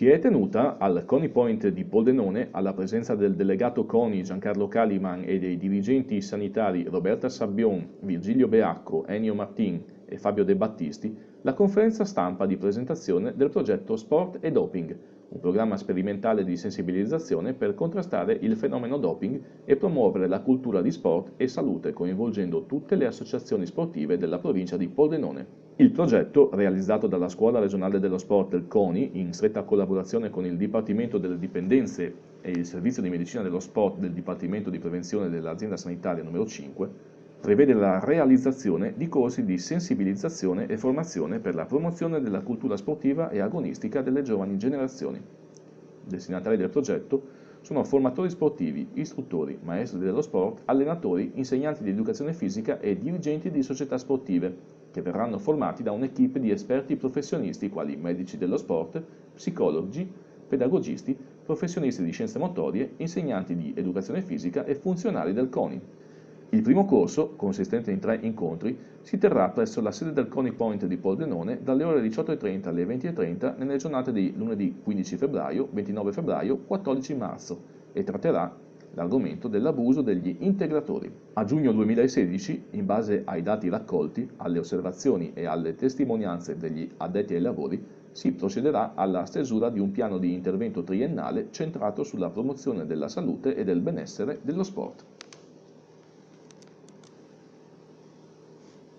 Si è tenuta al CONI Point di Pordenone, alla presenza del delegato CONI Giancarlo Caliman e dei dirigenti sanitari Roberta Sabbion, Virgilio Beacco, Ennio Martin e Fabio De Battisti, la conferenza stampa di presentazione del progetto Sport e Doping, un programma sperimentale di sensibilizzazione per contrastare il fenomeno doping e promuovere la cultura di sport e salute coinvolgendo tutte le associazioni sportive della provincia di Pordenone. Il progetto, realizzato dalla Scuola regionale dello sport del CONI, in stretta collaborazione con il Dipartimento delle Dipendenze e il Servizio di Medicina dello Sport del Dipartimento di Prevenzione dell'Azienda Sanitaria numero 5, prevede la realizzazione di corsi di sensibilizzazione e formazione per la promozione della cultura sportiva e agonistica delle giovani generazioni. Destinatari del progetto sono formatori sportivi, istruttori, maestri dello sport, allenatori, insegnanti di educazione fisica e dirigenti di società sportive, che verranno formati da un'equipe di esperti professionisti quali medici dello sport, psicologi, pedagogisti, professionisti di scienze motorie, insegnanti di educazione fisica e funzionari del CONI. Il primo corso, consistente in 3 incontri, si terrà presso la sede del CONI Point di Pordenone dalle ore 18:30 alle 20:30 nelle giornate di lunedì 15 febbraio, 29 febbraio, 14 marzo e tratterà l'argomento dell'abuso degli integratori. A giugno 2016, in base ai dati raccolti, alle osservazioni e alle testimonianze degli addetti ai lavori, si procederà alla stesura di un piano di intervento triennale centrato sulla promozione della salute e del benessere dello sport.